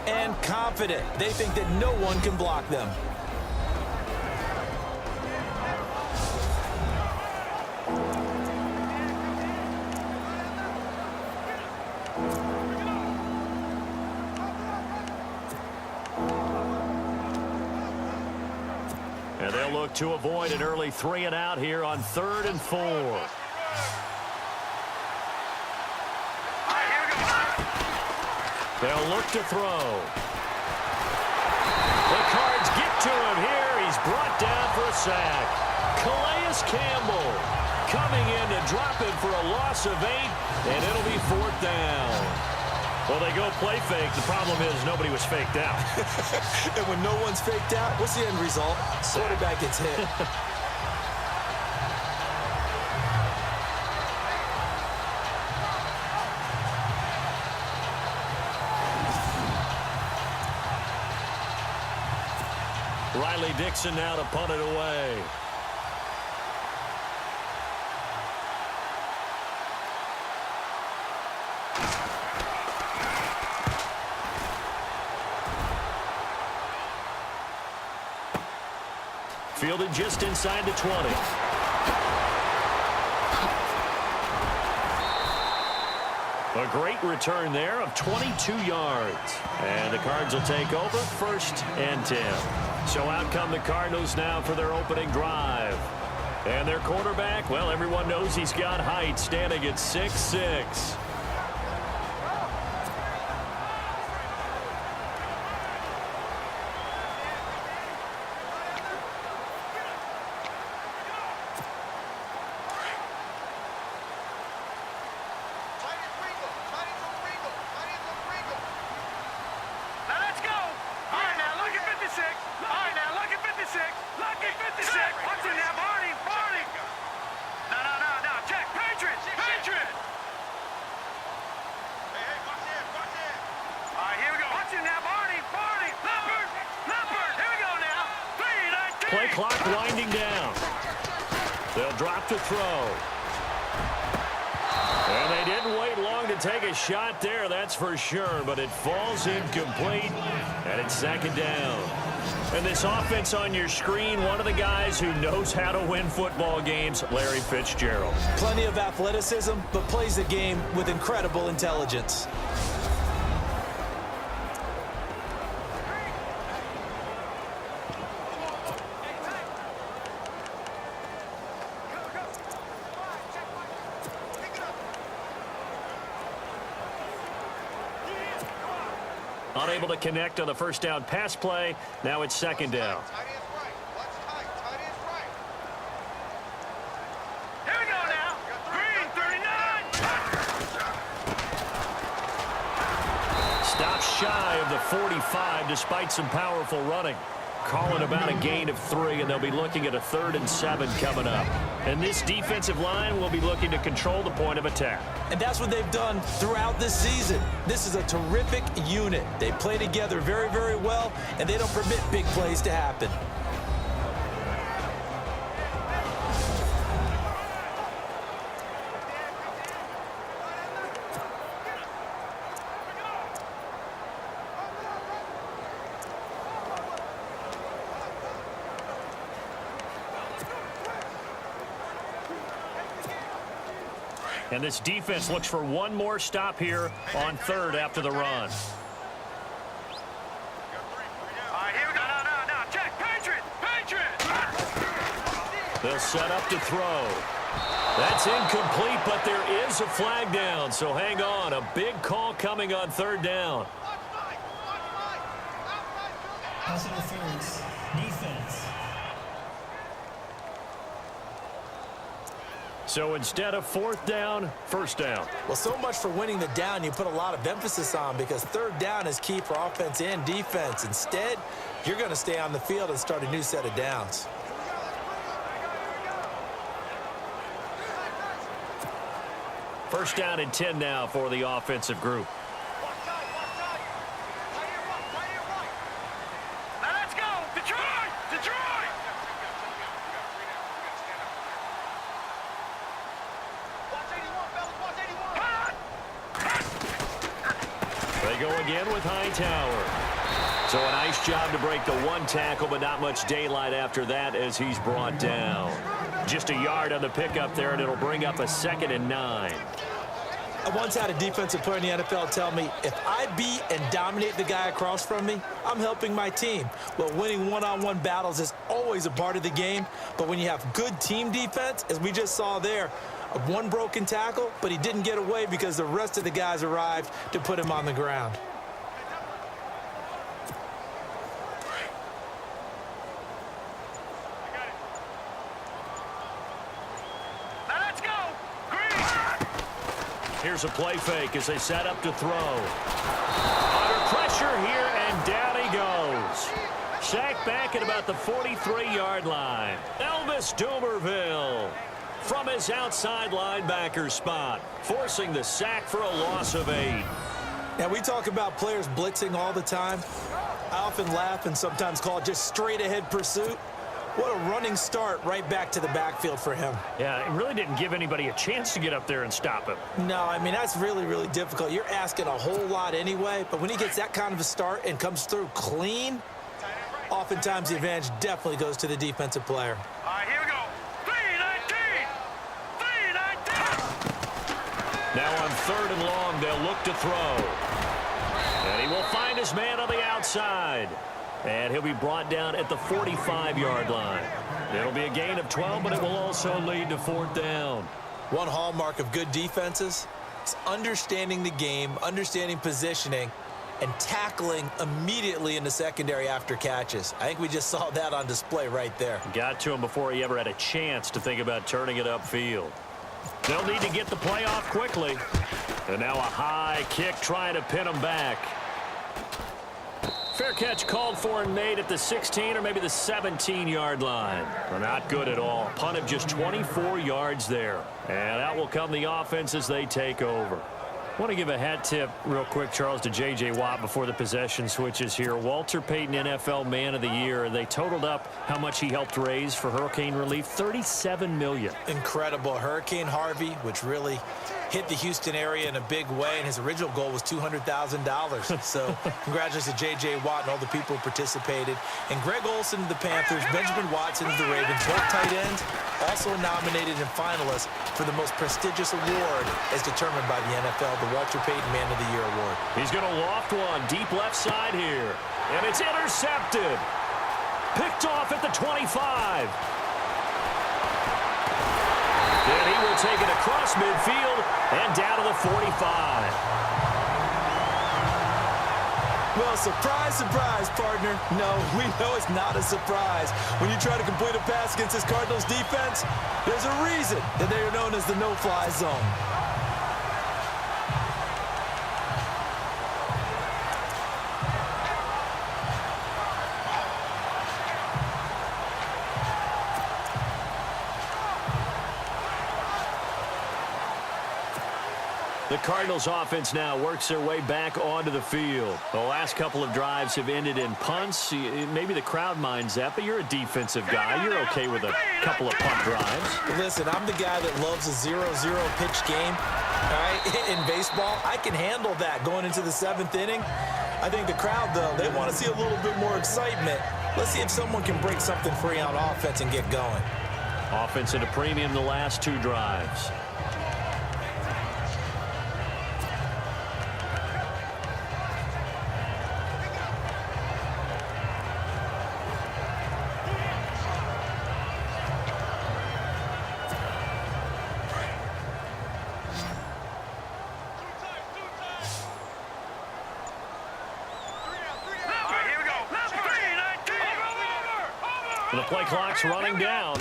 and confident. They think that no one can block them. And they'll look to avoid an early 3 and out here on 3rd and 4. They'll look to throw. The Cards get to him here. He's brought down for a sack. Calais Campbell coming in to drop it for a loss of 8, and it'll be 4th down. Well, they go play fake. The problem is nobody was faked out. And when no one's faked out, what's the end result? Quarterback gets hit. Riley Dixon now to punt it away. Fielded just inside the 20. A great return there of 22 yards. And the Cards will take over 1st and 10. So out come the Cardinals now for their opening drive. And their quarterback, well, everyone knows he's got height, standing at 6'6". Play clock winding down. They'll drop to throw. And they didn't wait long to take a shot there, that's for sure, but it falls incomplete, and it's 2nd down. And this offense on your screen, one of the guys who knows how to win football games, Larry Fitzgerald. Plenty of athleticism, but plays the game with incredible intelligence. Unable to connect on the 1st down pass play. Now it's 2nd down. Here we go now. Green 39. Stops shy of the 45 despite some powerful running. Calling about a gain of 3, and they'll be looking at a 3rd and 7 coming up. And this defensive line will be looking to control the point of attack. And that's what they've done throughout this season. This is a terrific unit. They play together very, very well, and they don't permit big plays to happen. And this defense looks for one more stop here on 3rd after the run. They'll set up to throw. That's incomplete, but there is a flag down, so hang on. A big call coming on 3rd down. Pass interference, defense. So instead of 4th down, 1st down. Well, so much for winning the down you put a lot of emphasis on, because 3rd down is key for offense and defense. Instead, you're going to stay on the field and start a new set of downs. First down and 10 now for the offensive group. again with Hightower. So a nice job to break the one tackle, but not much daylight after that as he's brought down. Just a yard on the pickup there, and it'll bring up a 2nd and 9. I once had a defensive player in the NFL tell me, if I beat and dominate the guy across from me, I'm helping my team. Well, winning one-on-one battles is always a part of the game, but when you have good team defense, as we just saw there, one broken tackle, but he didn't get away because the rest of the guys arrived to put him on the ground. Here's a play fake as they set up to throw. Under pressure here, and down he goes. Sacked back at about the 43-yard line. Elvis Dumerville from his outside linebacker spot, forcing the sack for a loss of 8. Now, we talk about players blitzing all the time. I often laugh and sometimes call it just straight-ahead pursuit. What a running start right back to the backfield for him. Yeah, it really didn't give anybody a chance to get up there and stop him. No, I mean, that's really, really difficult. You're asking a whole lot anyway, but when he gets that kind of a start and comes through clean, oftentimes the advantage definitely goes to the defensive player. All right, here we go. 3-19. 3-19. Now on 3rd and long, they'll look to throw. And he will find his man on the outside. And he'll be brought down at the 45-yard line. It'll be a gain of 12, but it will also lead to 4th down. One hallmark of good defenses is understanding the game, understanding positioning, and tackling immediately in the secondary after catches. I think we just saw that on display right there. Got to him before he ever had a chance to think about turning it upfield. They'll need to get the play off quickly. And now a high kick trying to pin him back. Fair catch called for and made at the 16 or maybe the 17-yard line. Well, not good at all. Punt of just 24 yards there. And out will come the offense as they take over. I want to give a hat tip real quick, Charles, to J.J. Watt before the possession switches here. Walter Payton, NFL Man of the Year. They totaled up how much he helped raise for hurricane relief, $37 million. Incredible. Hurricane Harvey, which really hit the Houston area in a big way, and his original goal was $200,000. So congratulations to J.J. Watt and all the people who participated. And Greg Olsen of the Panthers, Benjamin Watson of the Ravens, both tight ends, also nominated and finalists for the most prestigious award as determined by the NFL, the Walter Payton Man of the Year Award. He's going to loft one deep left side here. And it's intercepted. Picked off at the 25. And he will take it across midfield and down to the 45. Well, surprise, surprise, partner. No, we know it's not a surprise. When you try to complete a pass against this Cardinals defense, there's a reason that they are known as the no-fly zone. The Cardinals offense now works their way back onto the field. The last couple of drives have ended in punts. Maybe the crowd minds that, but you're a defensive guy. You're okay with a couple of punt drives. Listen, I'm the guy that loves a 0-0 pitch game. All right, in baseball, I can handle that going into the 7th inning. I think the crowd, though, they want to see a little bit more excitement. Let's see if someone can break something free on offense and get going. Offense at a premium the last 2 drives. The play clock's running down.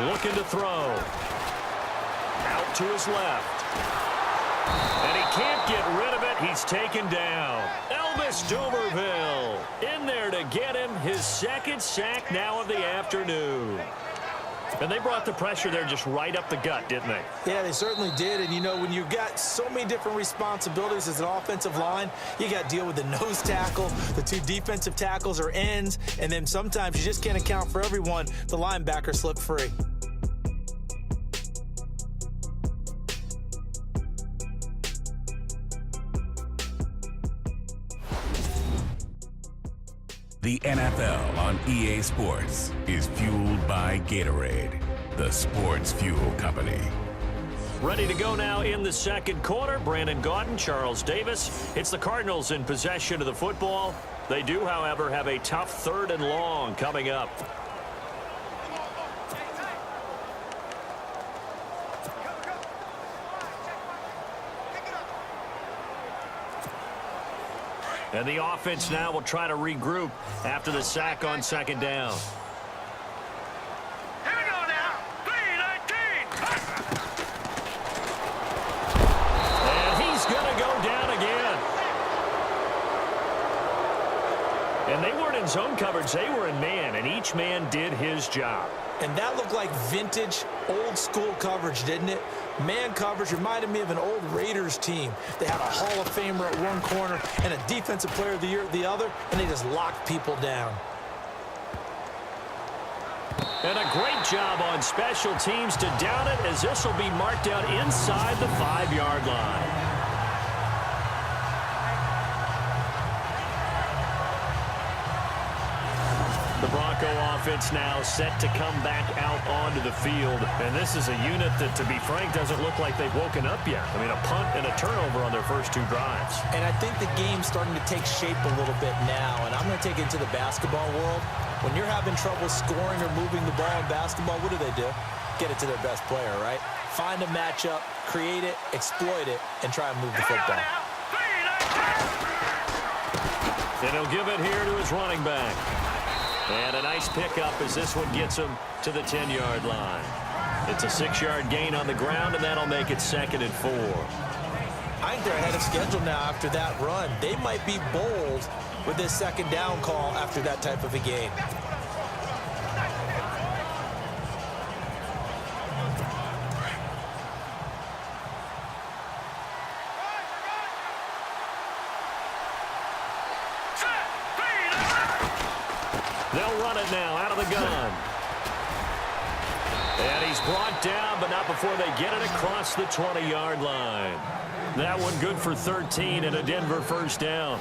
Looking to throw. Out to his left. And he can't get rid of it. He's taken down. Elvis Dumerville in there to get him his 2nd sack now of the afternoon. And they brought the pressure there just right up the gut, didn't they? Yeah, they certainly did. And, you know, when you've got so many different responsibilities as an offensive line, you got to deal with the nose tackle, the 2 defensive tackles or ends, and then sometimes you just can't account for everyone. The linebacker slipped free. The NFL on EA Sports is fueled by Gatorade, the sports fuel company. Ready to go now in the second quarter. Brandon Gaudin, Charles Davis. It's the Cardinals in possession of the football. They do, however, have a tough 3rd and long coming up. And the offense now will try to regroup after the sack on 2nd down. Here we go now. 3-19. And he's going to go down again. And they weren't in zone coverage. They were in man, and each man did his job. And that looked like vintage, old-school coverage, didn't it? Man coverage reminded me of an old Raiders team. They had a Hall of Famer at one corner and a Defensive Player of the Year at the other, and they just locked people down. And a great job on special teams to down it, as this will be marked out inside the 5-yard line. The Bronco offense now set to come back out onto the field. And this is a unit that, to be frank, doesn't look like they've woken up yet. I mean, a punt and a turnover on their first 2 drives. And I think the game's starting to take shape a little bit now. And I'm going to take it into the basketball world. When you're having trouble scoring or moving the ball in basketball, what do? Get it to their best player, right? Find a matchup, create it, exploit it, and try and move the football. And he'll give it here to his running back. And a nice pickup as this one gets him to the 10-yard line. It's a 6-yard gain on the ground, and that'll make it 2nd and 4. I think they're ahead of schedule now after that run. They might be bold with this 2nd down call after that type of a gain. They'll run it now out of the gun. And he's brought down, but not before they get it across the 20-yard line. That one good for 13 and a Denver 1st down.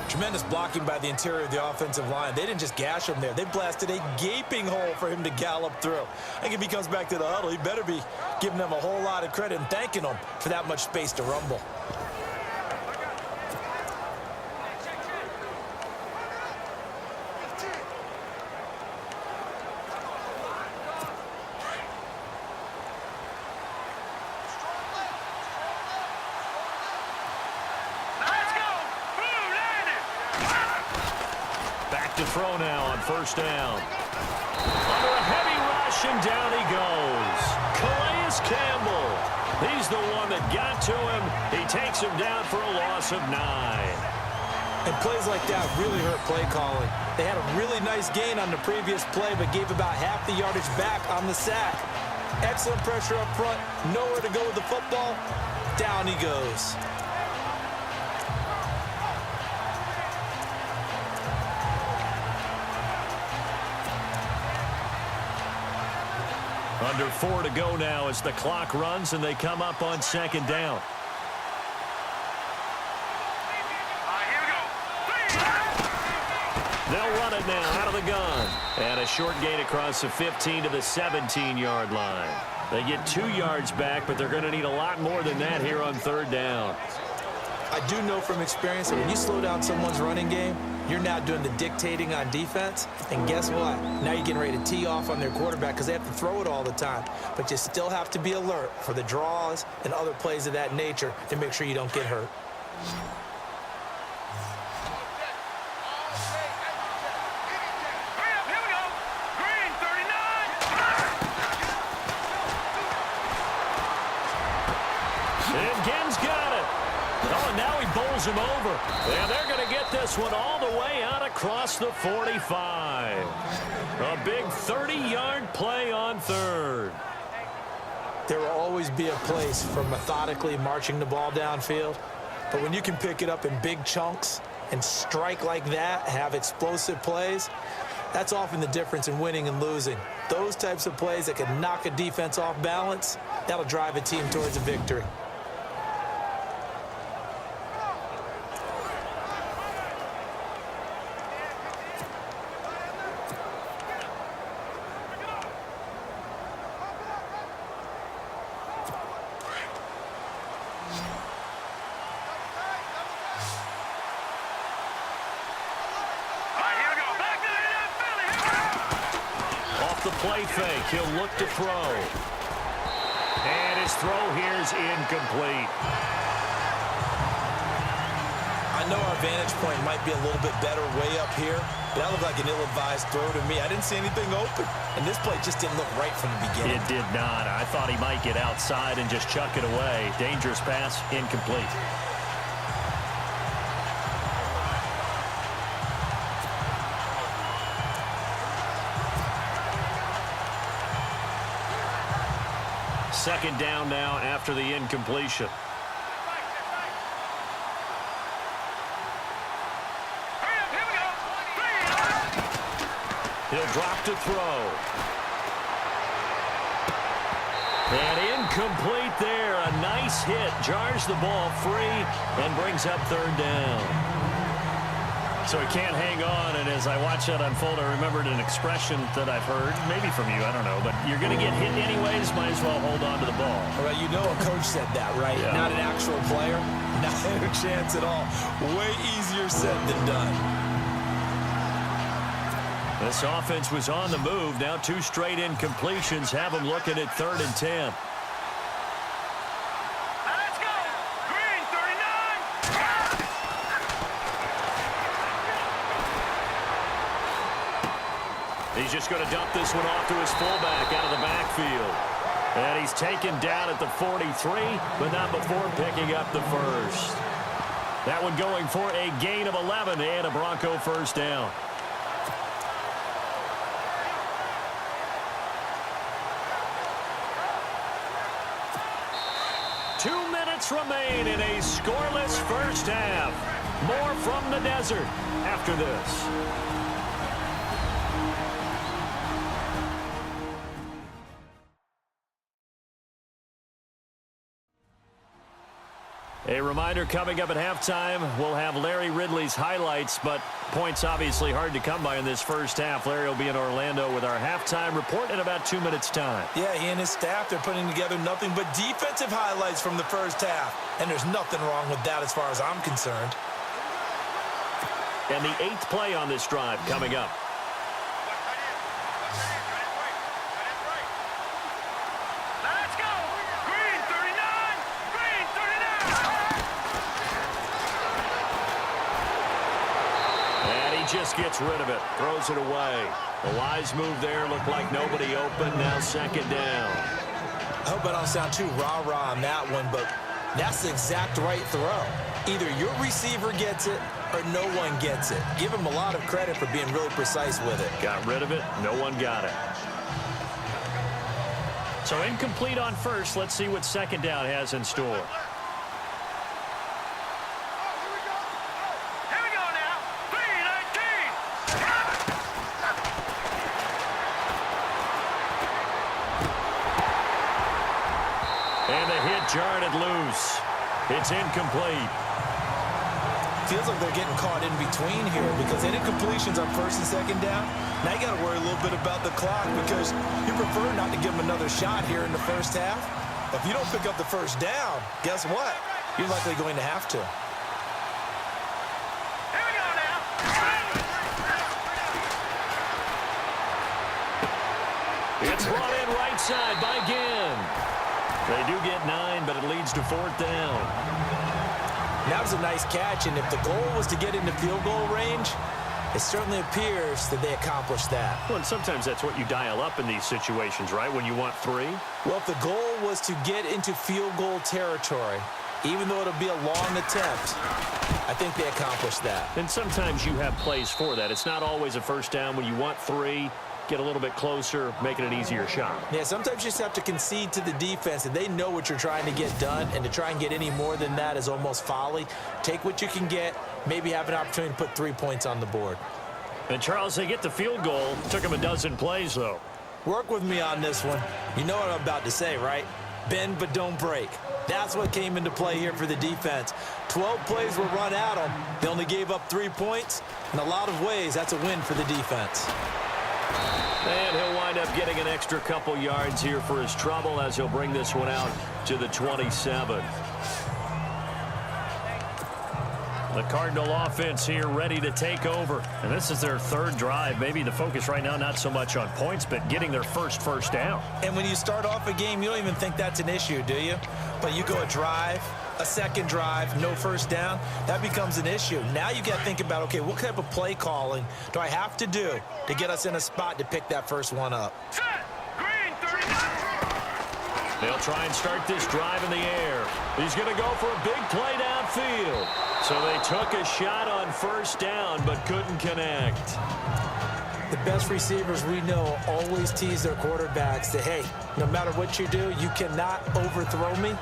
Tremendous blocking by the interior of the offensive line. They didn't just gash him there. They blasted a gaping hole for him to gallop through. I think if he comes back to the huddle, he better be giving them a whole lot of credit and thanking them for that much space to rumble. To throw now on 1st down. Under a heavy rush, and down he goes. Calais Campbell. He's the one that got to him. He takes him down for a loss of 9. And plays like that really hurt play calling. They had a really nice gain on the previous play, but gave about half the yardage back on the sack. Excellent pressure up front. Nowhere to go with the football. Down he goes. Under 4 to go now as the clock runs and they come up on 2nd down. Here we go. They'll run it now out of the gun. And a short gain across the 15 to the 17-yard line. They get 2 yards back, but they're going to need a lot more than that here on 3rd down. I do know from experience that when you slow down someone's running game, you're now doing the dictating on defense. And guess what? Now you're getting ready to tee off on their quarterback because they have to throw it all the time. But you still have to be alert for the draws and other plays of that nature to make sure you don't get hurt. Here we go. Green 39. And Gen's got it. Oh, and now he bowls him over. And they're going to get this one all the way out across the 45. A big 30-yard play on 3rd. There will always be a place for methodically marching the ball downfield. But when you can pick it up in big chunks and strike like that, have explosive plays, that's often the difference in winning and losing. Those types of plays that can knock a defense off balance, that'll drive a team towards a victory. play fake. He'll look to throw. And his throw here is incomplete. I know our vantage point might be a little bit better way up here, but that looked like an ill-advised throw to me. I didn't see anything open, and this play just didn't look right from the beginning. It did not. I thought he might get outside and just chuck it away. Dangerous pass, incomplete. Second down now after the incompletion. He'll drop to throw. And incomplete there. A nice hit. Jars the ball free and brings up third down. So he can't hang on, and as I watch that unfold, I remembered an expression that I've heard, maybe from you, I don't know, but you're going to get hit anyways, might as well hold on to the ball. Well, you know a coach said that, right? Yeah. Not an actual player. Not a chance at all. Way easier said than done. This offense was on the move. Now 2 straight incompletions have them looking at 3rd and 10. Let's go. Green 39. He's just going to dump this one off to his fullback out of the backfield. And he's taken down at the 43, but not before picking up the first. That one going for a gain of 11 and a Bronco first down. Remain in a scoreless first half. More from the desert after this. A reminder coming up at halftime, we'll have Larry Ridley's highlights, but points obviously hard to come by in this first half. Larry will be in Orlando with our halftime report in about 2 minutes' time. Yeah, he and his staff, they're putting together nothing but defensive highlights from the first half. And there's nothing wrong with that as far as I'm concerned. And the 8th play on this drive coming up. Let's go. Green 39. Green 39. And he just gets rid of it. Throws it away. A wise move there. Looked like nobody open. Now 2nd down. I hope I don't sound too rah-rah on that one, but that's the exact right throw. Either your receiver gets it or no one gets it. Give him a lot of credit for being really precise with it. Got rid of it. No one got it. So incomplete on first. Let's see what 2nd down has in store. Here we go now. 319. And the hit jarred it loose. It's incomplete. Feels like they're getting caught in between here because any completions on 1st and 2nd down, now you got to worry a little bit about the clock because you prefer not to give them another shot here in the first half. If you don't pick up the first down, guess what? You're likely going to have to. Here we go now. It's brought in right side by Ginn. They do get 9, but it leads to 4th down. That was a nice catch, and if the goal was to get into field goal range, it certainly appears that they accomplished that. Well, and sometimes that's what you dial up in these situations, right, when you want 3? Well, if the goal was to get into field goal territory, even though it'll be a long attempt, I think they accomplished that. And sometimes you have plays for that. It's not always a first down when you want 3. Get a little bit closer, making an easier shot. Yeah, sometimes you just have to concede to the defense, and they know what you're trying to get done, and to try and get any more than that is almost folly. Take what you can get, maybe have an opportunity to put 3 points on the board. And, Charles, they get the field goal. Took them a dozen plays, though. Work with me on this one. You know what I'm about to say, right? Bend but don't break. That's what came into play here for the defense. 12 plays were run at them. They only gave up 3 points. In a lot of ways, that's a win for the defense. And he'll wind up getting an extra couple yards here for his trouble as he'll bring this one out to the 27. The Cardinal offense here ready to take over. And this is their third drive. Maybe the focus right now not so much on points, but getting their first down. And when you start off a game, you don't even think that's an issue, do you? But you go a drive, a second drive, no first down, that becomes an issue. Now you got to think about, okay, what type of play calling do I have to do to get us in a spot to pick that first one up? Set. Green 39. They'll try and start this drive in the air. He's going to go for a big play downfield. So they took a shot on first down but couldn't connect. The best receivers we know always tease their quarterbacks that, hey, no matter what you do, you cannot overthrow me.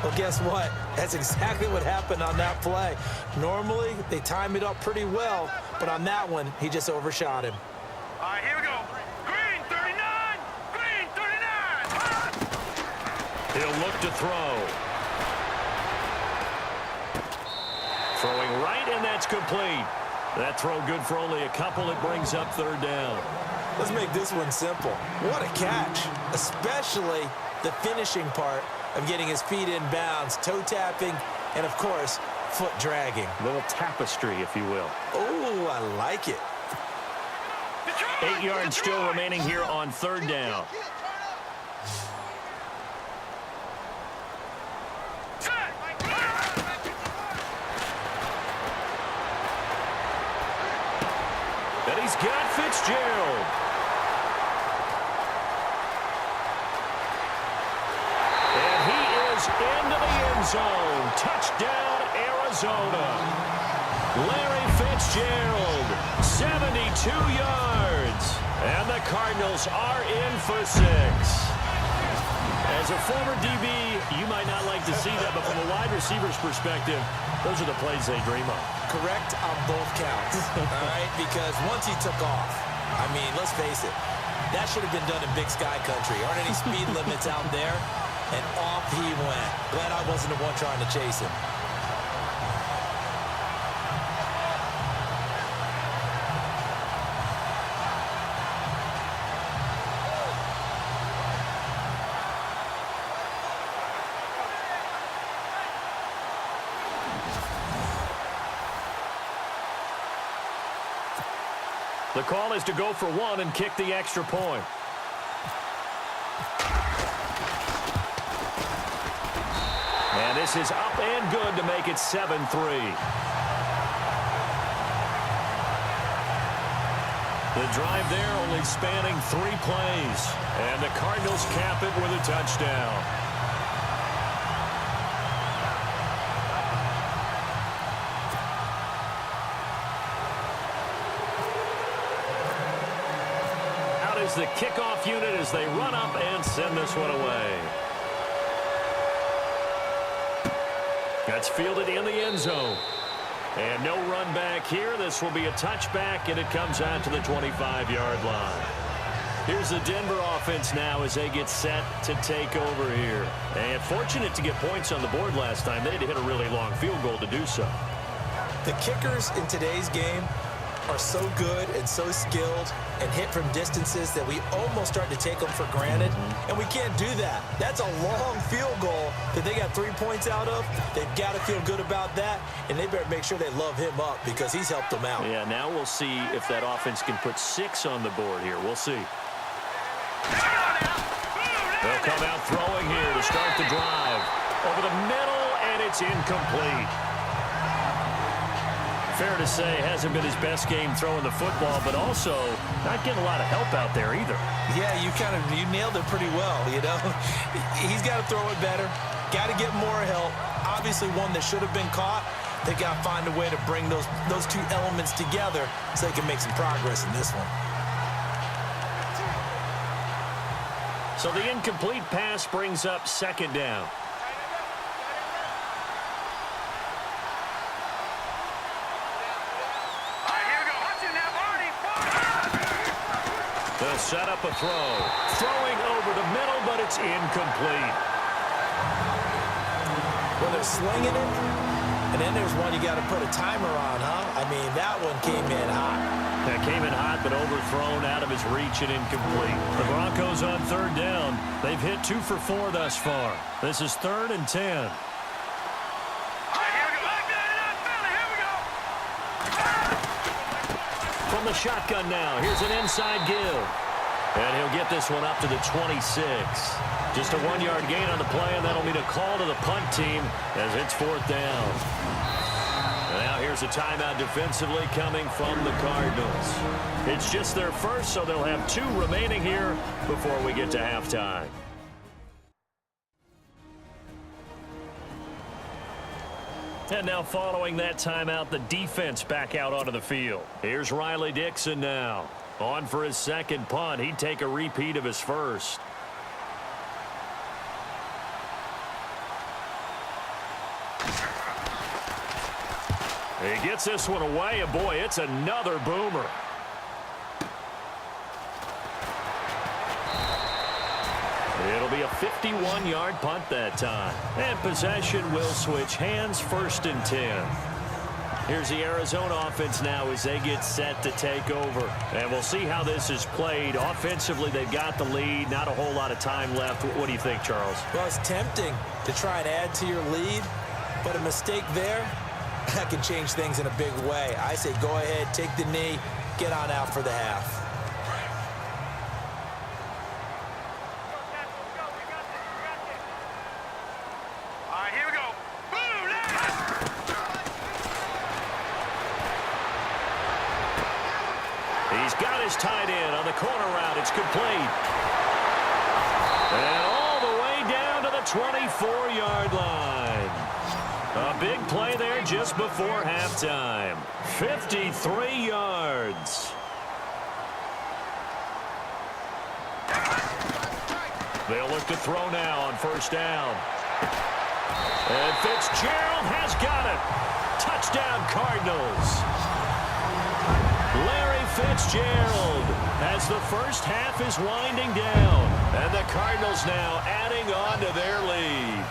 Well, guess what? That's exactly what happened on that play. Normally, they time it up pretty well, but on that one, he just overshot him. All right, here we go. Green 39. Green 39. He'll look to throw. Throwing right, and that's complete. That throw good for only a couple. It brings up third down. Let's make this one simple. What a catch, especially the finishing part of getting his feet in bounds, toe tapping, and, of course, foot dragging. A little tapestry, if you will. Oh, I like it. 8 yards still remaining here on third down. And he's got Fitzgerald. And he is into the end zone. Touchdown, Arizona. Larry Fitzgerald, 72 yards. And the Cardinals are in for 6. As a former DB, you might not like to see that, but from a wide receiver's perspective, those are the plays they dream of. Correct on both counts, all right? Because once he took off, I mean, let's face it, that should have been done in Big Sky Country. Aren't any speed limits out there? And off he went. Glad I wasn't the one trying to chase him. The call is to go for one and kick the extra point. And this is up and good to make it 7-3. The drive there only spanning 3 plays. And the Cardinals cap it with a touchdown. The kickoff unit as they run up and send this one away. That's fielded in the end zone. And no run back here. This will be a touchback, and it comes out to the 25-yard line. Here's the Denver offense now as they get set to take over here. And fortunate to get points on the board last time. They had to hit a really long field goal to do so. The kickers in today's game are so good and so skilled and hit from distances that we almost start to take them for granted, and we can't do that. That's a long field goal that they got 3 points out of. They've got to feel good about that, and they better make sure they love him up because he's helped them out. Yeah, now we'll see if that offense can put 6 on the board here. We'll see. They'll come out throwing here to start the drive. Over the middle, and it's incomplete. Fair to say, hasn't been his best game throwing the football, but also not getting a lot of help out there either. Yeah, you nailed it pretty well, you know. He's got to throw it better, got to get more help. Obviously one that should have been caught. They got to find a way to bring those 2 elements together so they can make some progress in this one. So the incomplete pass brings up second down. They'll set up a throw. Throwing over the middle, but it's incomplete. Well, they're slinging it, and then there's one you got to put a timer on, huh? I mean, that one came in hot. That came in hot, but overthrown out of his reach and incomplete. The Broncos on third down. They've hit 2 for 4 thus far. This is 3rd and 10. All right, here we go. From the shotgun now, here's an inside give. And he'll get this one up to the 26. Just a 1-yard gain on the play, and that'll mean a call to the punt team as it's 4th down. And now here's a timeout defensively coming from the Cardinals. It's just their first, so they'll have 2 remaining here before we get to halftime. And now following that timeout, the defense back out onto the field. Here's Riley Dixon now. On for his second punt. He'd take a repeat of his first. He gets this one away, and boy, it's another boomer. It'll be a 51-yard punt that time. And possession will switch hands, 1st and 10. Here's the Arizona offense now as they get set to take over. And we'll see how this is played. Offensively, they've got the lead. Not a whole lot of time left. What do you think, Charles? Well, it's tempting to try and add to your lead, but a mistake there, that can change things in a big way. I say go ahead, take the knee, get on out for the half. Tight end on the corner route. It's complete. And all the way down to the 24-yard line. A big play there just before halftime. 53 yards. They'll look to throw now on 1st down. And Fitzgerald has got it. Touchdown, Cardinals. Larry Fitzgerald as the first half is winding down. And the Cardinals now adding on to their lead.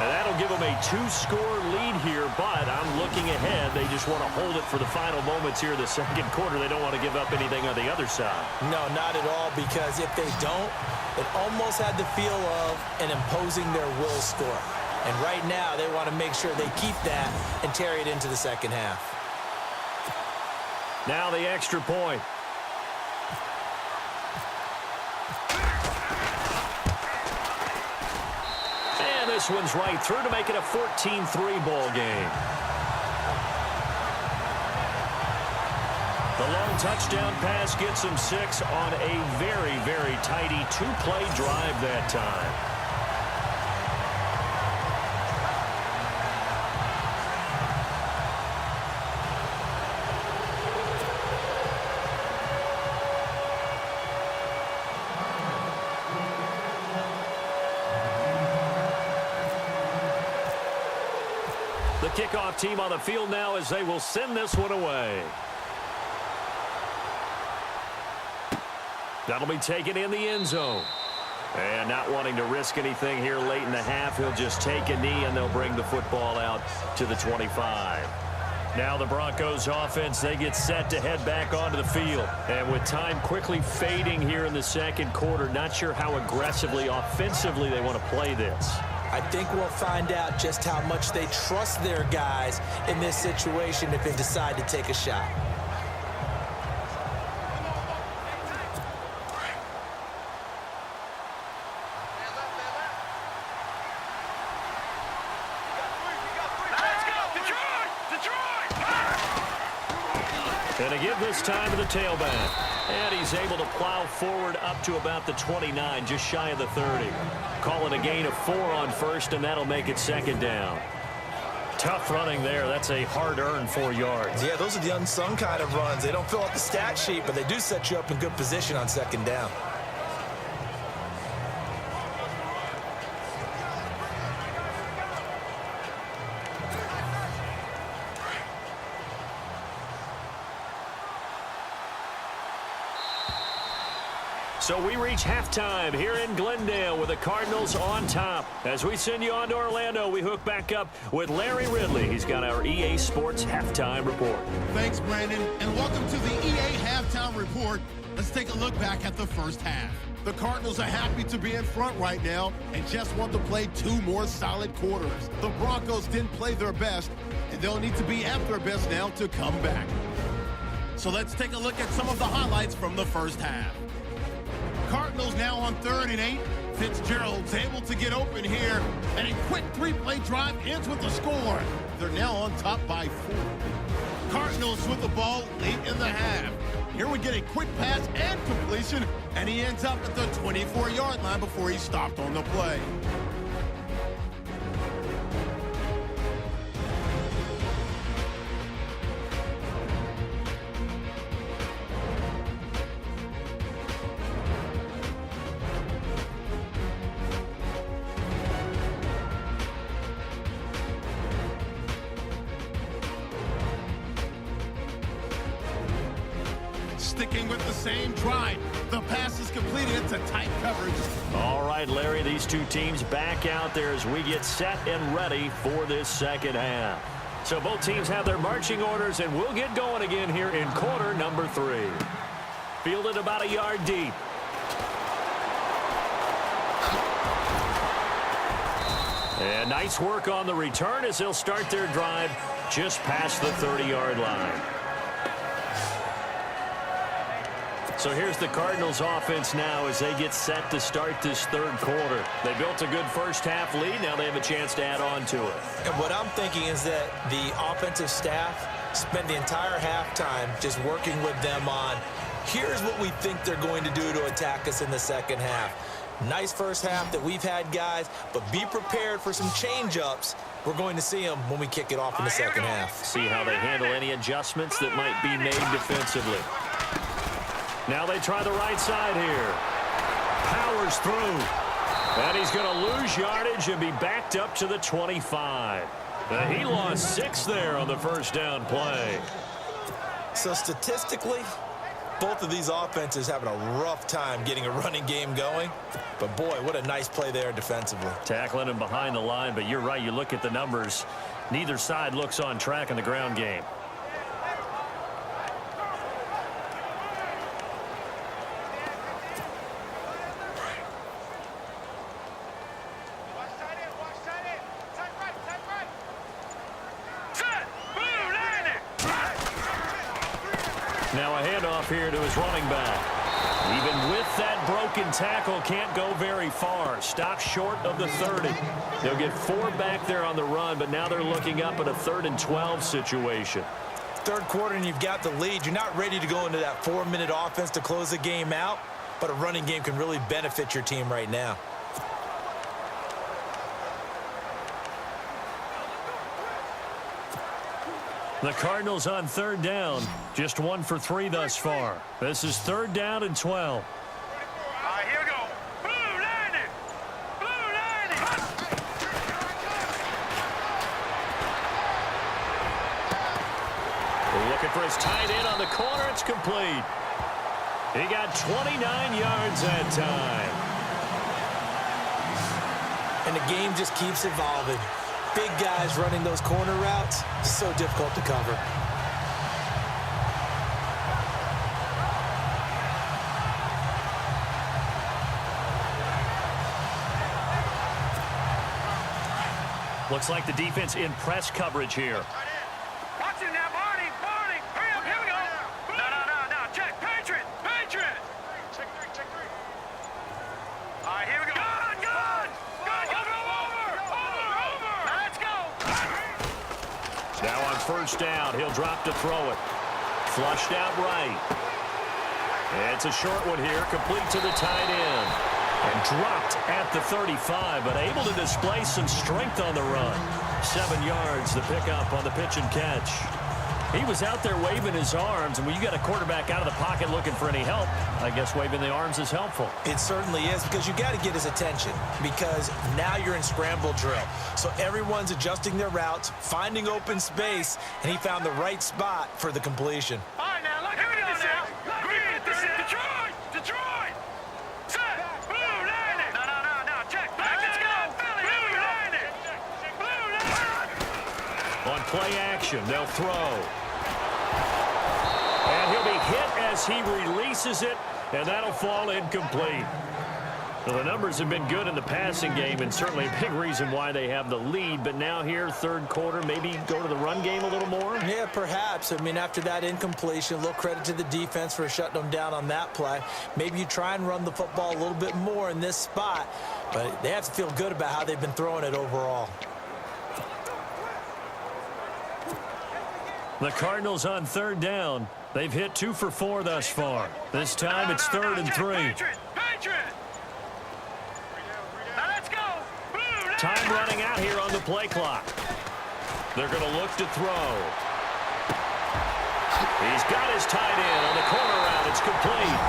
And that'll give them a 2-score lead here, but I'm looking ahead. They just want to hold it for the final moments here in the second quarter. They don't want to give up anything on the other side. No, not at all, because if they don't, it almost had the feel of an imposing their will score. And right now, they want to make sure they keep that and carry it into the second half. Now the extra point. And this one's right through to make it a 14-3 ball game. The long touchdown pass gets them 6 on a very, very tidy 2-play drive that time. The kickoff team on the field now as they will send this one away. That'll be taken in the end zone. And not wanting to risk anything here late in the half, he'll just take a knee and they'll bring the football out to the 25. Now the Broncos offense, they get set to head back onto the field. And with time quickly fading here in the second quarter, not sure how aggressively, offensively they want to play this. I think we'll find out just how much they trust their guys in this situation if they decide to take a shot. And a give this time to the tailback. And he's able to plow forward up to about the 29, just shy of the 30. Call it a gain of 4 on 1st, and that'll make it 2nd down. Tough running there. That's a hard-earned 4 yards. Yeah, those are the unsung kind of runs. They don't fill out the stat sheet, but they do set you up in good position on 2nd down. So we reach halftime here in Glendale with the Cardinals on top. As we send you on to Orlando, we hook back up with Larry Ridley. He's got our EA Sports Halftime Report. Thanks, Brandon, and welcome to the EA Halftime Report. Let's take a look back at the first half. The Cardinals are happy to be in front right now and just want to play 2 more solid quarters. The Broncos didn't play their best, and and they'll need to be at their best now to come back. So let's take a look at some of the highlights from the first half. Cardinals now on 3rd and 8. Fitzgerald's able to get open here, and a quick three-play drive ends with a score. They're now on top by 4. Cardinals with the ball late in the half. Here we get a quick pass and completion, and he ends up at the 24-yard line before he stopped on the play. Sticking with the same drive. The pass is completed into tight coverage. All right, Larry, these two teams back out there as we get set and ready for this second half. So both teams have their marching orders, and we'll get going again here in quarter number 3. Fielded about a yard deep. And nice work on the return as they'll start their drive just past the 30-yard line. So here's the Cardinals offense now as they get set to start this third quarter. They built a good first half lead. Now they have a chance to add on to it. And what I'm thinking is that the offensive staff spent the entire halftime just working with them on, here's what we think they're going to do to attack us in the second half. Nice first half that we've had, guys, but be prepared for some change-ups. We're going to see them when we kick it off in the second half. See how they handle any adjustments that might be made defensively. Now they try the right side here. Powers through. And he's going to lose yardage and be backed up to the 25. He lost 6 there on the first down play. So statistically, both of these offenses having a rough time getting a running game going. But boy, what a nice play there defensively. Tackling him behind the line, but you're right. You look at the numbers. Neither side looks on track in the ground game. Now a handoff here to his running back. Even with that broken tackle, can't go very far. Stops short of the 30. They'll get 4 back there on the run, but now they're looking up at a 3rd and 12 situation. Third quarter and you've got the lead. You're not ready to go into that 4-minute offense to close the game out, but a running game can really benefit your team right now. The Cardinals on 3rd down, just 1 for 3 thus far. This is 3rd down and 12. All right, here we go. Blue landing. Blue landing. Looking for his tight end on the corner. It's complete. He got 29 yards that time. And the game just keeps evolving. Big guys running those corner routes, so difficult to cover. Looks like the defense in press coverage here. Watch it now, Barney. Barney. Hurry up, here we go. No. Check. Patriot. Check 3. All right, here we go. Good. Over. Let's go. Now on 1st down, he'll drop to throw it. Flushed out right. It's a short one here, complete to the tight end. And dropped at the 35, but able to display some strength on the run. 7 yards, the pickup on the pitch and catch. He was out there waving his arms, and when you got a quarterback out of the pocket looking for any help, I guess waving the arms is helpful. It certainly is, because you got to get his attention, because now you're in scramble drill. So everyone's adjusting their routes, finding open space, and he found the right spot for the completion. All right, now, look, here we go now. Green at the set. Detroit. Set. Blue landing. No. Check. Let's go. Blue landing. On play action, they'll throw. And he'll be hit as he releases it, and that'll fall incomplete. Well, the numbers have been good in the passing game and certainly a big reason why they have the lead. But now here, third quarter, maybe go to the run game a little more? Yeah, perhaps. I mean, after that incompletion, a little credit to the defense for shutting them down on that play. Maybe you try and run the football a little bit more in this spot. But they have to feel good about how they've been throwing it overall. The Cardinals on third down. They've hit 2 for 4 thus far. This time it's 3rd and 3. Time running out here on the play clock. They're going to look to throw. He's got his tight end on the corner route. It's complete.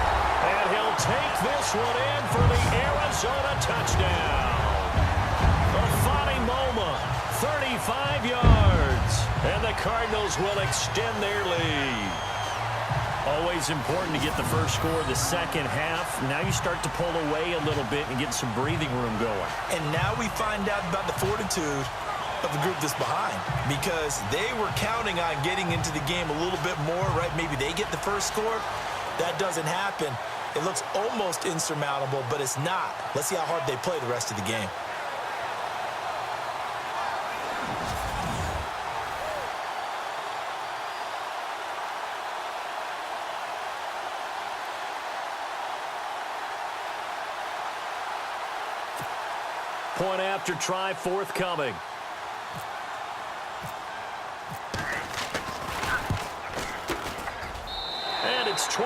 And he'll take this one in for the Arizona touchdown. Afani Moma, 35 yards. And the Cardinals will extend their lead. Always important to get the first score of the second half. Now you start to pull away a little bit and get some breathing room going. And now we find out about the fortitude of the group that's behind, because they were counting on getting into the game a little bit more, right? Maybe they get the first score. That doesn't happen. It looks almost insurmountable, but it's not. Let's see how hard they play the rest of the game. Point after try forthcoming. And it's 21-3.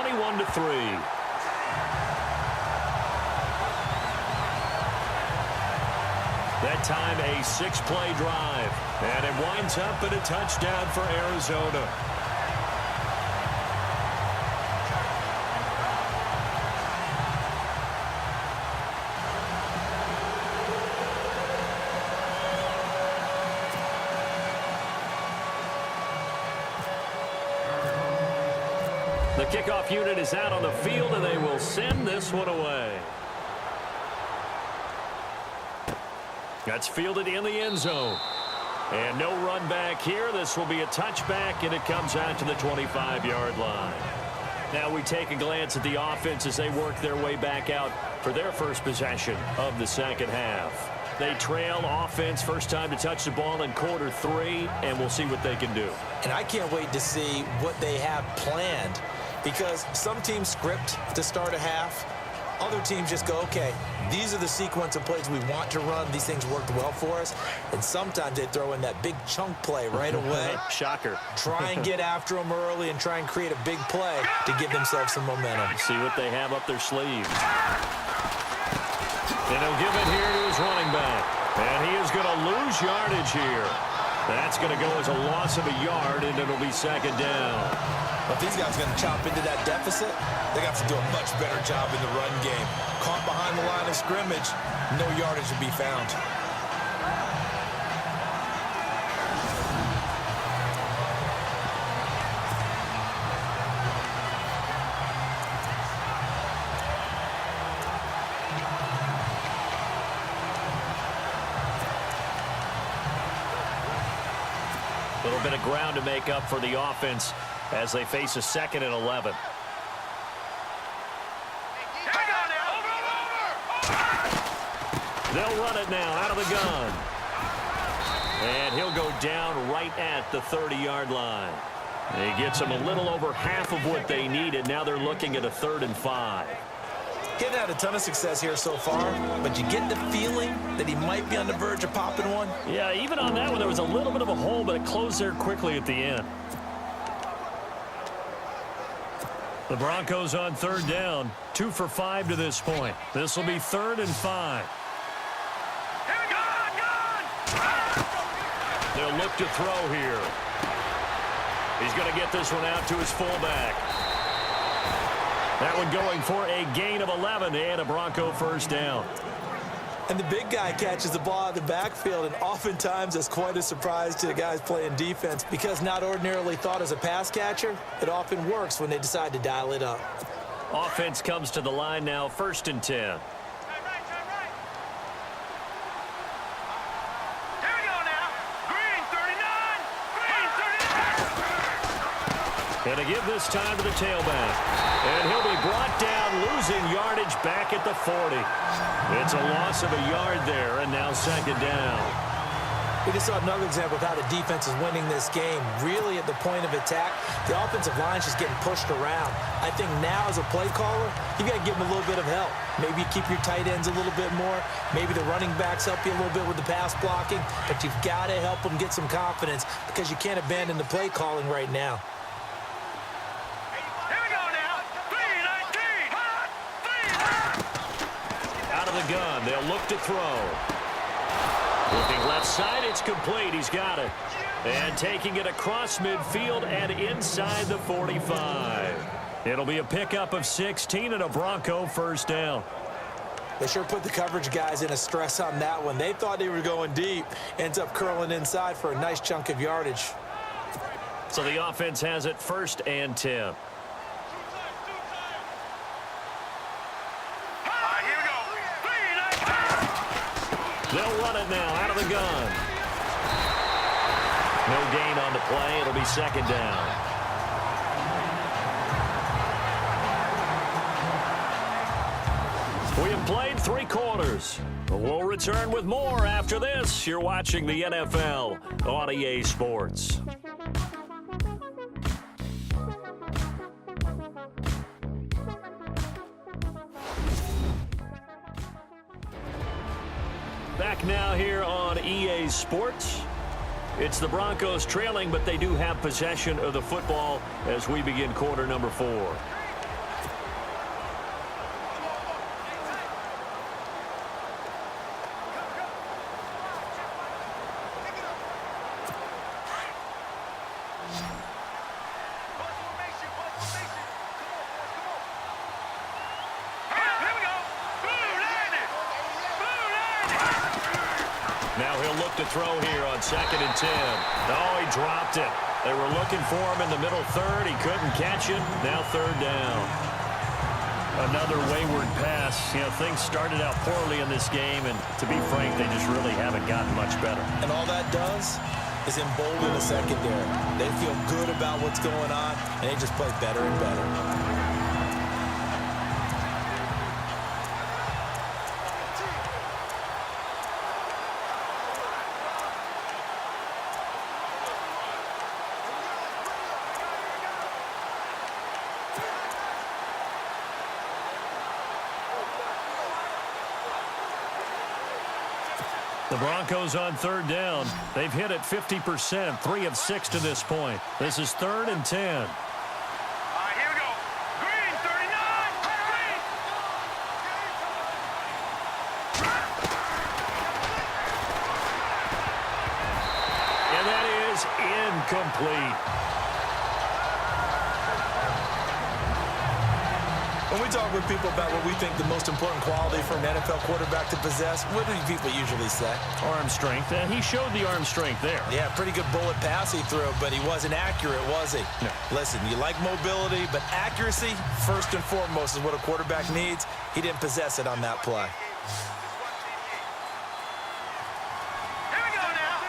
That time a 6-play drive. And it winds up in a touchdown for Arizona. The kickoff unit is out on the field, and they will send this one away. That's fielded in the end zone. And no run back here. This will be a touchback, and it comes out to the 25-yard line. Now we take a glance at the offense as they work their way back out for their first possession of the second half. They trail offense, first time to touch the ball in quarter 3, and we'll see what they can do. And I can't wait to see what they have planned, because some teams script to start a half. Other teams just go, okay, these are the sequence of plays we want to run. These things worked well for us. And sometimes they throw in that big chunk play right away. Shocker. Try and get after them early and try and create a big play to give themselves some momentum. See what they have up their sleeves. And he'll give it here to his running back. And he is going to lose yardage here. That's going to go as a loss of a yard, and it'll be second down. But these guys are going to chop into that deficit. They got to do a much better job in the run game. Caught behind the line of scrimmage, no yardage to be found. A little bit of ground to make up for the offense as they face a 2nd and 11. They'll run it now out of the gun. And he'll go down right at the 30-yard line. He gets them a little over half of what they needed. Now they're looking at a 3rd and 5. He hasn't had a ton of success here so far, but you get the feeling that he might be on the verge of popping one. Yeah, even on that one, there was a little bit of a hole, but it closed there quickly at the end. The Broncos on 3rd down, 2 for 5 to this point. This will be 3rd and 5. They'll look to throw here. He's going to get this one out to his fullback. That one going for a gain of 11 and a Bronco first down. And the big guy catches the ball out of the backfield, and oftentimes that's quite a surprise to the guys playing defense, because not ordinarily thought as a pass catcher, it often works when they decide to dial it up. Offense comes to the line now, 1st and 10. And to give this time to the tailback. And he'll be brought down, losing yardage back at the 40. It's a loss of a yard there, and now second down. We just saw another example of how the defense is winning this game. Really at the point of attack, the offensive line is just getting pushed around. I think now as a play caller, you got to give them a little bit of help. Maybe you keep your tight ends a little bit more. Maybe the running backs help you a little bit with the pass blocking. But you've got to help them get some confidence because you can't abandon the play calling right now. Here we go now. 3-19. Out of the gun, they'll look to throw. Looking left side, it's complete. He's got it. And taking it across midfield and inside the 45. It'll be a pickup of 16 and a Bronco first down. They sure put the coverage guys in a stress on that one. They thought they were going deep. Ends up curling inside for a nice chunk of yardage. So the offense has it 1st and 10. They'll run it now out of the gun. No gain on the play. It'll be second down. We have played 3 quarters. We'll return with more after this. You're watching the NFL on EA Sports. Back now here on EA Sports. It's the Broncos trailing, but they do have possession of the football as we begin quarter number 4. Throw here on 2nd and 10. Oh, he dropped it. They were looking for him in the middle third. He couldn't catch it. Now 3rd down. Another wayward pass. You know, things started out poorly in this game, and to be frank, they just really haven't gotten much better. And all that does is embolden the secondary. They feel good about what's going on, and they just play better and better. The Broncos on 3rd down. They've hit it 50%, 3 of 6 to this point. This is 3rd and 10. All right, here we go. Green, 39. Green. And that is incomplete. When we talk with people about what we think the most important quality for an NFL quarterback to possess, what do people usually say? Arm strength. And he showed the arm strength there. Yeah, pretty good bullet pass he threw, but he wasn't accurate, was he? No. Listen, you like mobility, but accuracy, first and foremost, is what a quarterback needs. He didn't possess it on that play. Here we go now.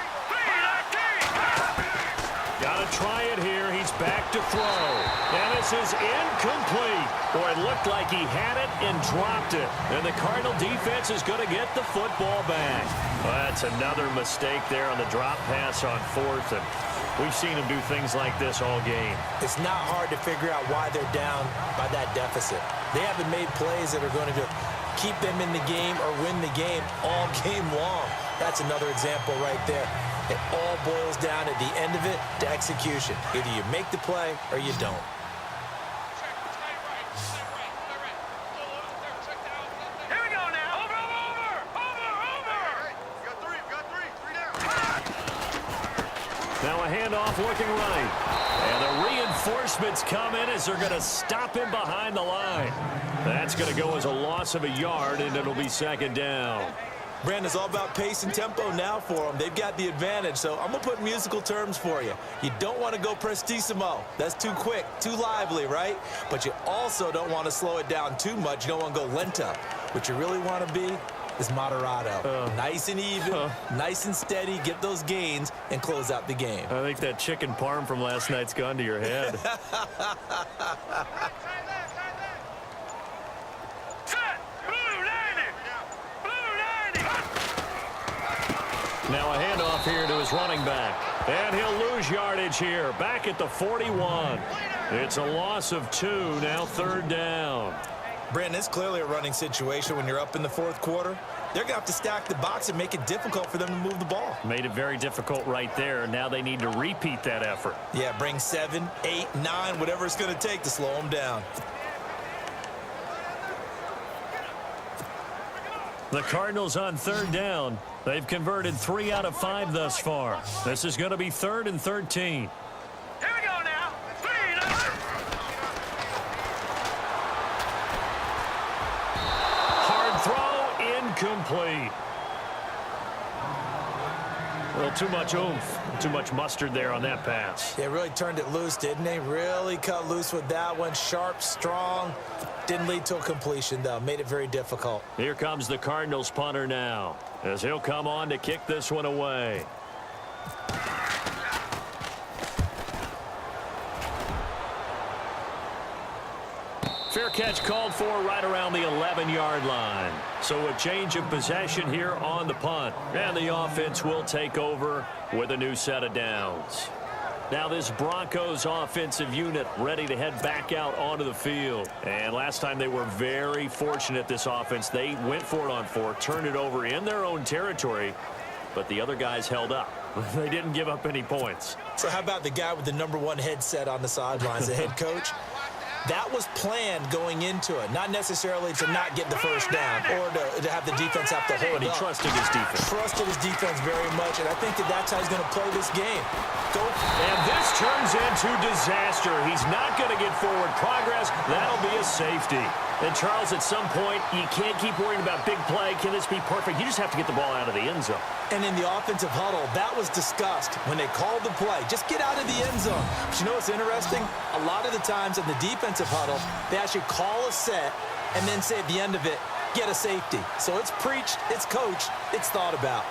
3-19. Got to try it here. He's back to throw. And this is incomplete. Boy, it looked like he had it and dropped it. And the Cardinal defense is going to get the football back. Well, that's another mistake there on the drop pass on 4th. And we've seen him do things like this all game. It's not hard to figure out why they're down by that deficit. They haven't made plays that are going to keep them in the game or win the game all game long. That's another example right there. It all boils down at the end of it to execution. Either you make the play or you don't. Here we go now. Over. Now a handoff looking right. And the reinforcements come in as they're going to stop him behind the line. That's going to go as a loss of a yard, and it'll be 2nd down. Brandon, it's all about pace and tempo now for them. They've got the advantage, so I'm going to put musical terms for you. You don't want to go prestissimo. That's too quick, too lively, right? But you also don't want to slow it down too much. You don't want to go lento. What you really want to be is Moderado. Nice and even, nice and steady, get those gains, and close out the game. I think that chicken parm from last night's gone to your head. Now a handoff here to his running back. And he'll lose yardage here. Back at the 41. It's a loss of 2. Now 3rd down. Brandon, it's clearly a running situation when you're up in the 4th quarter. They're going to have to stack the box and make it difficult for them to move the ball. Made it very difficult right there. Now they need to repeat that effort. Yeah, bring 7, 8, 9, whatever it's going to take to slow them down. The Cardinals on 3rd down. They've converted 3 out of 5 thus far. This is going to be 3rd and 13. Here we go now. 3, 9. Hard throw, incomplete. Well, too much oomph, too much mustard there on that pass. They really turned it loose, didn't they? Really cut loose with that one. Sharp, strong. Didn't lead to a completion, though. Made it very difficult. Here comes the Cardinals punter now, as he'll come on to kick this one away. Fair catch called for right around the 11-yard line. So a change of possession here on the punt. And the offense will take over with a new set of downs. Now this Broncos offensive unit ready to head back out onto the field. And last time they were very fortunate, this offense. They went for it on 4, turned it over in their own territory, but the other guys held up. They didn't give up any points. So how about the guy with the #1 headset on the sidelines, the head coach? That was planned going into it, not necessarily to not get the first down or to have the defense have to hold But he up. trusted his defense. Trusted his defense very much, and I think that's how he's going to play this game. And this turns into disaster. He's not going to get forward progress. That'll be a safety. And, Charles, at some point, you can't keep worrying about big play. Can this be perfect? You just have to get the ball out of the end zone. And in the offensive huddle, that was discussed when they called the play. Just get out of the end zone. But you know what's interesting? A lot of the times in the defensive huddle, they actually call a set and then say at the end of it, get a safety. So it's preached, it's coached, it's thought about.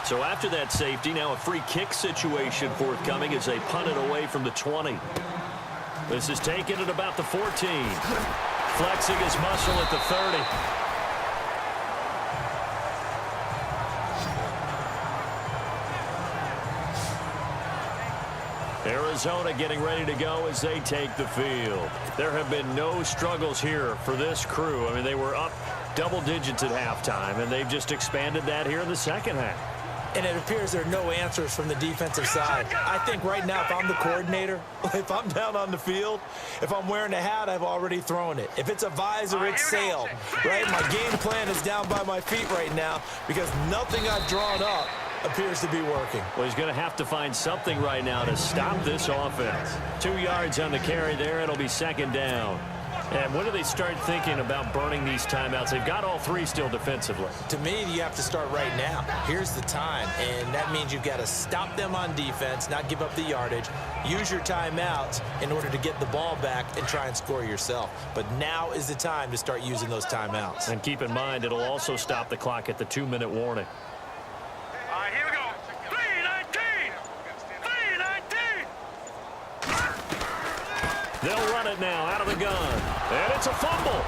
So after that safety, now a free kick situation forthcoming as they punt it away from the 20. This is taken at about the 14. Flexing his muscle at the 30. Arizona getting ready to go as they take the field. There have been no struggles here for this crew. I mean, they were up double digits at halftime, and they've just expanded that here in the second half. And it appears there are no answers from the defensive side. I think right now, if I'm the coordinator, if I'm down on the field, if I'm wearing a hat, I've already thrown it. If it's a visor, it's sailed, right? My game plan is down by my feet right now because nothing I've drawn up appears to be working. Well, he's going to have to find something right now to stop this offense. 2 yards on the carry there. It'll be 2nd down. And when do they start thinking about burning these timeouts? They've got all 3 still defensively. To me, you have to start right now. Here's the time, and that means you've got to stop them on defense, not give up the yardage, use your timeouts in order to get the ball back and try and score yourself. But now is the time to start using those timeouts. And keep in mind, it'll also stop the clock at the 2-minute warning. All right, here we go. 3:19. 3:19. They'll run it now out of the gun. And it's a fumble.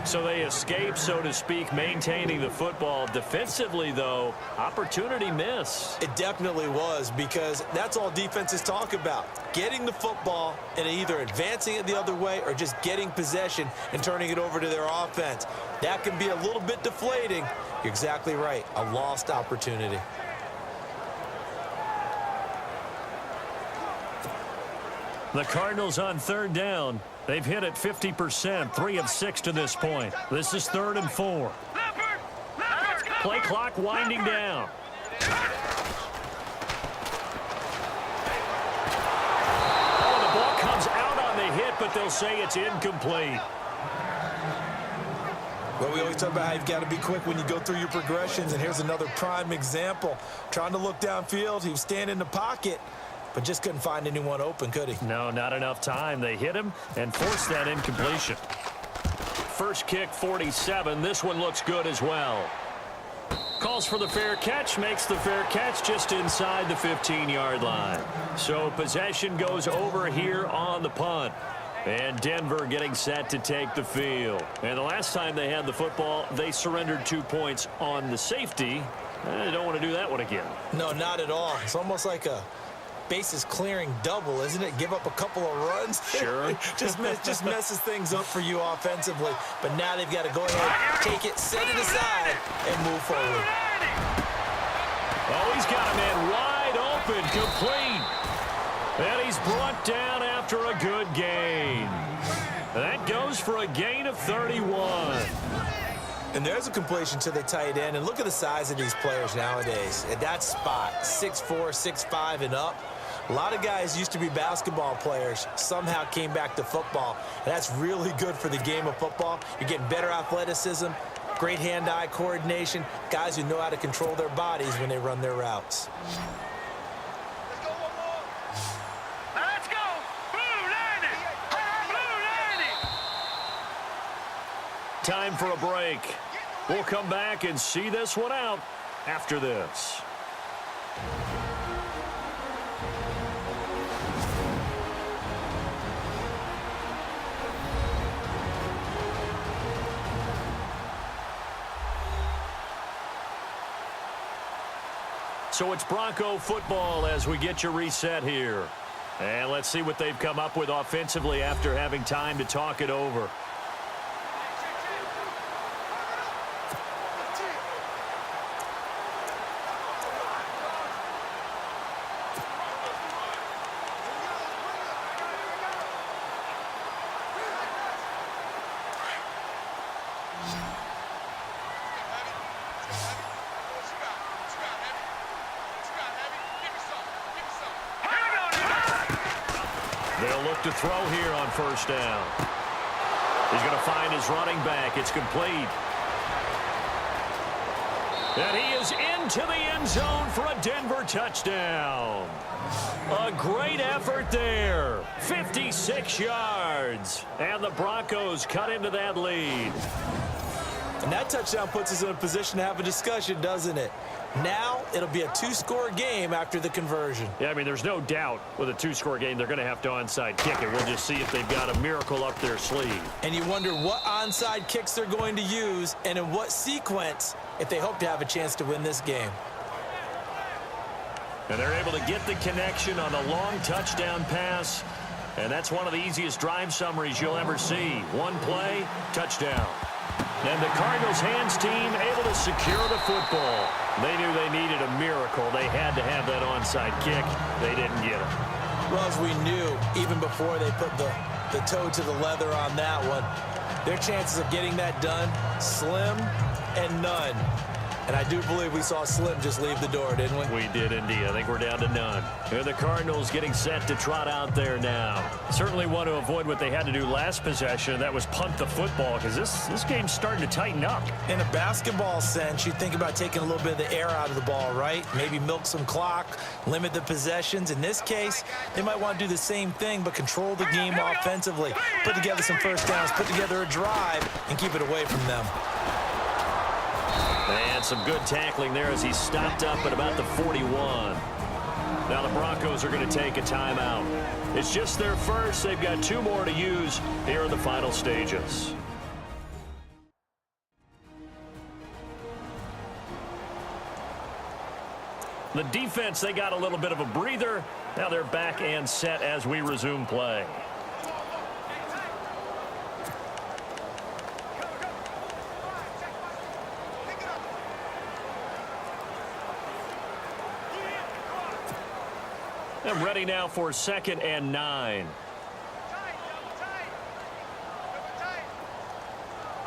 So they escape, so to speak, maintaining the football. Defensively, though, opportunity miss. It definitely was, because that's all defenses talk about. Getting the football and either advancing it the other way or just getting possession and turning it over to their offense. That can be a little bit deflating. You're exactly right. A lost opportunity. The Cardinals on 3rd down. They've hit it 50%, 3 of 6 to this point. This is 3rd and 4. Play clock winding down. Oh, the ball comes will say it's incomplete. Well, we always talk about how you've got to be quick when you go through your progressions, and here's another prime example. Trying to look downfield, he was standing in the pocket, but just couldn't find anyone open, could he? No, not enough time. They hit him and forced that incompletion. First kick, 47. This one looks good as well. Calls for the fair catch, makes the fair catch just inside the 15-yard line. So possession goes over here on the punt. And Denver getting set to take the field. And the last time they had the football, they surrendered 2 points on the safety. They don't want to do that one again. No, not at all. It's almost like a bases clearing double, isn't it? Give up a couple of runs. Sure. just messes things up for you offensively. But now they've got to go ahead, take it, set it aside, and move forward. Oh, he's got a man wide open, complete. And he's brought down after a good gain. That goes for a gain of 31. And there's a completion to the tight end. And look at the size of these players nowadays. At that spot, 6'4", 6'5", and up. A lot of guys used to be basketball players, somehow came back to football. And that's really good for the game of football. You're getting better athleticism, great hand-eye coordination, guys who know how to control their bodies when they run their routes. Let's go! Blue 90! Time for a break. We'll come back and see this one out after this. So it's Bronco football as we get you reset here. And let's see what they've come up with offensively after having time to talk it over. They'll look to throw here on first down. He's going to find his running back. It's complete. And he is into the end zone for a Denver touchdown. A great effort there. 56 yards. And the Broncos cut into that lead. And that touchdown puts us in a position to have a discussion, doesn't it? Now it'll be a two-score game after the conversion. Yeah, I mean, there's no doubt with a two-score game they're going to have to onside kick it. We'll just see if they've got a miracle up their sleeve. And you wonder what onside kicks they're going to use and in what sequence if they hope to have a chance to win this game. And they're able to get the connection on the long touchdown pass. And that's one of the easiest drive summaries you'll ever see. One play, touchdown. And the Cardinals hands team able to secure the football. They knew they needed a miracle. They had to have that onside kick. They didn't get it. Well, as we knew, even before they put the toe to the leather on that one, their chances of getting that done, slim and none. And I do believe we saw Slim just leave the door, didn't we? We did indeed. I think we're down to none. And the Cardinals getting set to trot out there now. Certainly want to avoid what they had to do last possession. That was punt the football because this game's starting to tighten up. In a basketball sense, you think about taking a little bit of the air out of the ball, right? Maybe milk some clock, limit the possessions. In this case, they might want to do the same thing but control the game offensively. Put together some first downs, put together a drive, and keep it away from them. And some good tackling there as he stopped up at about the 41. Now the Broncos are going to take a timeout. It's just their first. They've got 2 more to use here in the final stages. The defense, they got a little bit of a breather. Now they're back and set as we resume play. And ready now for 2nd and 9.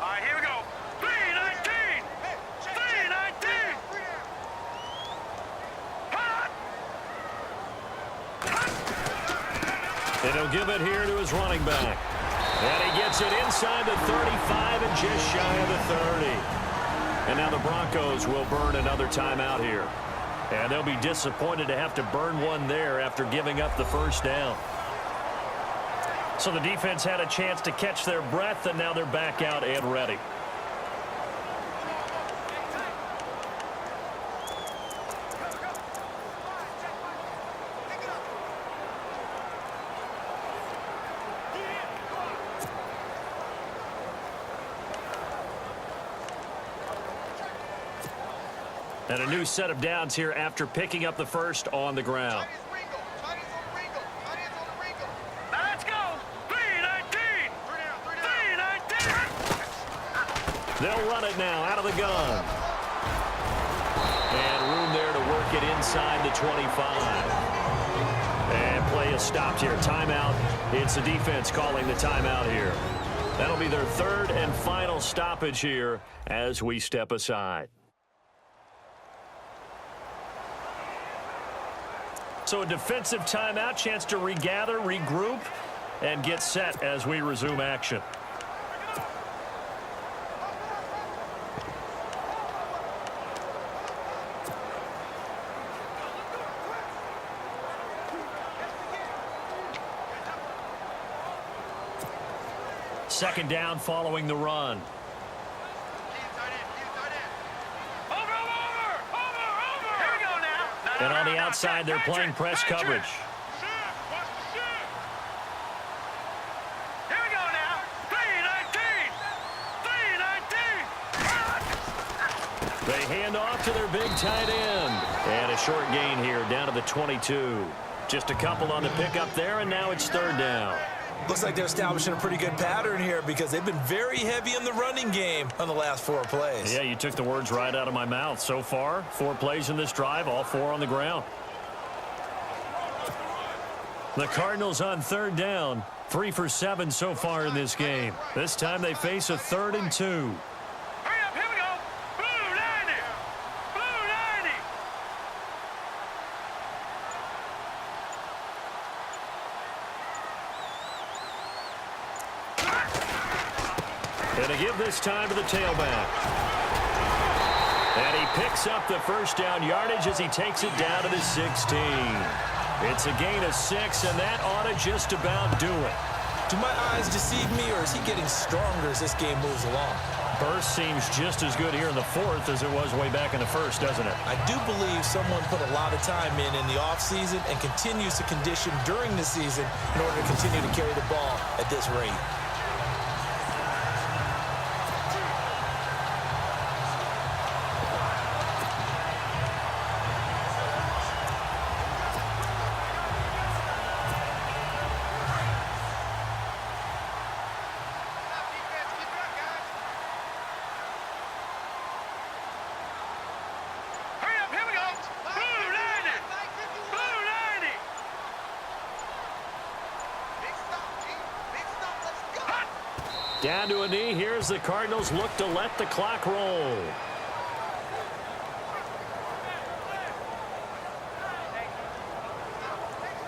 All right, here we go. 3-19. 3-19. And he'll give it here to his running back. And he gets it inside the 35 and just shy of the 30. And now the Broncos will burn another timeout here. And they'll be disappointed to have to burn one there after giving up the first down. So the defense had a chance to catch their breath, and now they're back out and ready. And a new set of downs here after picking up the first on the ground. Let's go. 3-19. 3-19. They'll run it now out of the gun. And room there to work it inside the 25. And play is stopped here. Timeout. It's the defense calling the timeout here. That'll be their third and final stoppage here as we step aside. So a defensive timeout, chance to regather, regroup, and get set as we resume action. Second down following the run. And on the outside, they're playing press coverage. Here we go now. 3-19. 3-19. They hand off to their big tight end. And a short gain here down to the 22. Just a couple on the pickup there, and now it's third down. Looks like they're establishing a pretty good pattern here because they've been very heavy in the running game on the last 4 plays. Yeah, you took the words right out of my mouth. So far, 4 plays in this drive, all 4 on the ground. The Cardinals on third down, 3 for 7 so far in this game. This time they face a 3rd and 2. Hurry up. Here we go. Blue 90. Blue 90. And to give this time to the tailback. And he picks up the first down yardage as he takes it down to the 16. It's a gain of 6, and that ought to just about do it. Do my eyes deceive me, or is he getting stronger as this game moves along? Burst seems just as good here in the 4th as it was way back in the 1st, doesn't it? I do believe someone put a lot of time in the offseason and continues to condition during the season in order to continue to carry the ball at this rate. Down to a knee. Here's the Cardinals look to let the clock roll.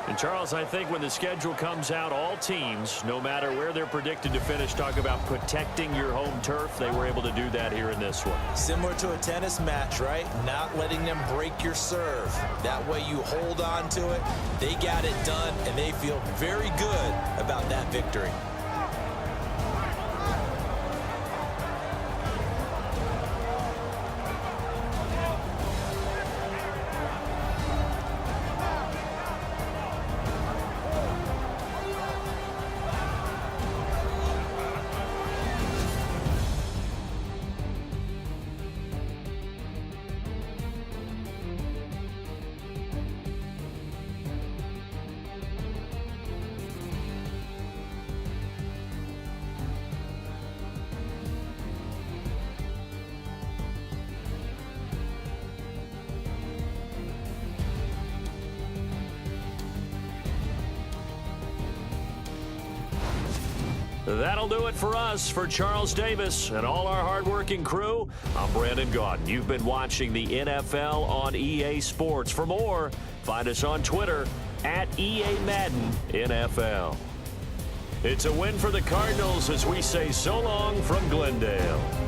And Charles, I think when the schedule comes out, all teams, no matter where they're predicted to finish, talk about protecting your home turf. They were able to do that here in this one. Similar to a tennis match, right? Not letting them break your serve. That way you hold on to it. They got it done, and they feel very good about that victory. That'll do it for us. For Charles Davis and all our hardworking crew, I'm Brandon Gaudin. You've been watching the NFL on EA Sports. For more, find us on Twitter @EA Madden NFL. It's a win for the Cardinals as we say so long from Glendale.